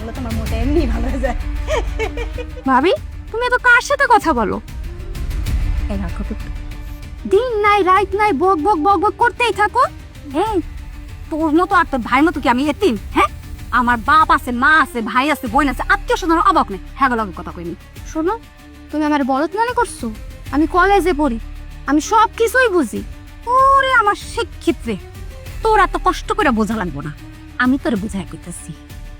হলে তোমার মোটা এমনি ভালো হয়ে যায়। ভাবি তুমি এত কার সাথে কথা বলো? এই রাখো তো। দিন নাই রাত নাই বক বক বক বক করতেই থাকো। এই তোর মতো আর তোর ভাই মতো কি আমি এতিম? হ্যাঁ, আমার বাপ আছে, মা আছে, ভাই আছে, বোন আছে, আত্মীয় স্বজন অবাক নেই। হ্যাঁ বলো কথা কইনি। শোনো, তুমি আমার বলত মনে করছো? আমি কলেজে পড়ি, আমি সব কিছুই বুঝি। ওরে আমার শিক্ষিত রে, তোর এত কষ্ট করে বোঝা লাগবো না। আমি তোর বুঝাই কইতেছি,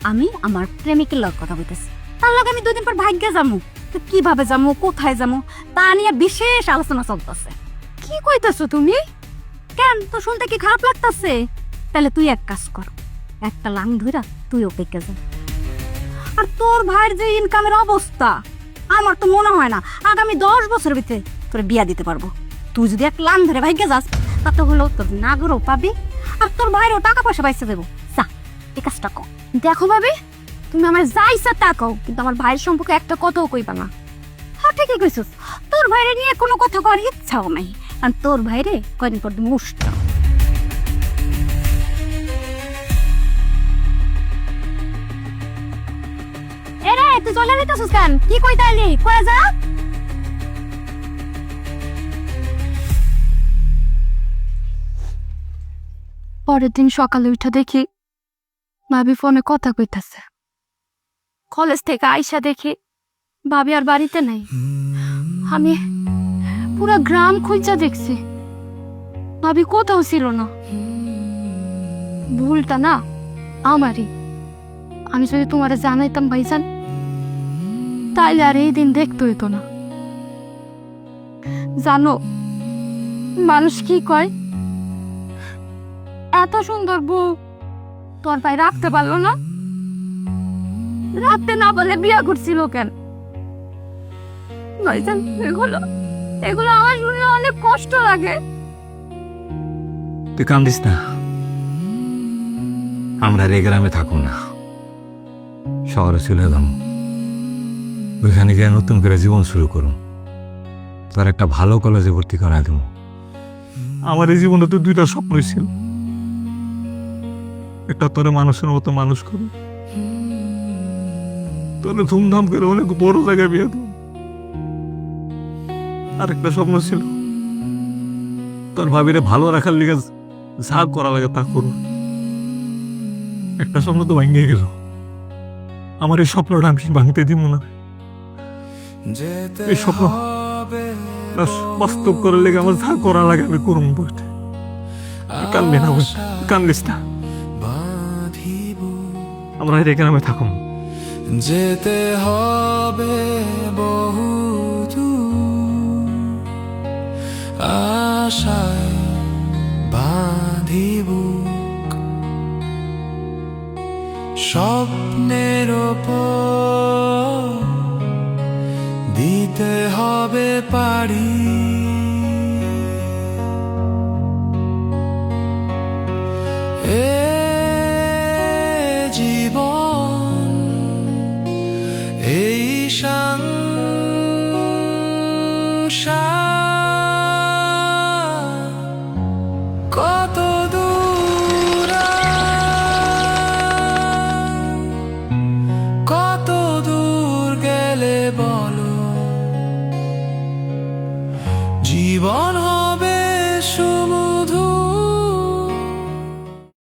আমি আমার প্রেমিকের লগ কথা কইতেছি। তার লগে আমি 2 দিন পর ভাগ্যে যামু। তো কিভাবে যামু, কোথায় যামু তা নিয়ে বিশেষ আলোচনা চলতেছে। কি কইতেছো তুমি? কেন, তো শুনতে কি খারাপ লাগতেছে? তাহলে তুই এক কাজ কর, একটা লাং ধইরা তুই অপেক্ষা যা। আর তোর ভাইয়ের যে ইনকামের অবস্থা, আমার তো মনে হয় না আগামী 10 বছরের ভিতরে তোর বিয়া দিতে পারবো। তুই যদি এক লাং ধরে ভাগ্যে যাস, তাতে হলো তোর নাগরও পাবি আর তোর ভাইয়েরও টাকা পয়সা পাইছে দেবো। যা, এই কাজটা কর। দেখো ভাবি, তুমি আমার যা ইচ্ছা তা কও, কিন্তু আমার ভাইয়ের সম্পর্কে একটা কথাও কইবা না। হ্যাঁ ঠিকই কইছিস, তোর ভাইরে নিয়ে কোনো কথা করার ইচ্ছাও নাই। আর তোর ভাইরে কয়দিন পর তুমি উষ্ট। এরে তুই চলে যেতেছিস কেন? কি কইতে আইলি? কয়ে যা। পরের দিন সকালে উঠে দেখি ভাবি ফোনে কথা কইতাছে। কলেজ থেকে আইসা দেখি ভাবি আর বাড়িতে নাই। আমি পুরা গ্রাম খুঁজা দেখছি, ভাবি কোথাও ছিল না। ভুলটা না আমারই। আমি যদি তোমারে জানাইতাম ভাইজান, তাইলে আর এই দিন দেখতে হইতো না। জানো মানুষ কি কয়, এত সুন্দর বউ তোর ভাই রাখতে পারলো না। রাখতে না বলে বিয়া করছিল কেন? ভাইজান এগুলো এগুলো আমার শুনলে অনেক কষ্ট লাগে। তুই কান্দিস না, আমরা আর এই গ্রামে থাকবো না, শহরে চলে এলাম। ওইখানে গিয়ে নতুন করে জীবন শুরু করুন, তার একটা ভালো কলেজে ভর্তি করা দেব। আমার এই জীবনে তো 2টা স্বপ্নই ছিল, একটা তোরে মানুষের মতো মানুষ করো, তোরে ধুমধাম করে অনেক বড় জায়গায় বিয়ে দেব। আর একটা স্বপ্ন ছিল তোর ভাবিরে ভালো রাখার লিগে যা করা লাগে তা করুন। একটা স্বপ্ন তো ভাঙিয়ে গেল, আমার এই স্বপ্নটা আমি ভাঙতে দিব না। এই স্বপ্ন বাস্তব করার লেগে আমার যা করা লাগে আমি করুন। বইতে কান্দে না, কান্দিস না, আমরা এই গ্রামে থাকুন। যেতে হবে বহু দূর, আশায় বাঁধিব স্বপ্নের ওপর দিতে হবে পারি। এ জীবন এই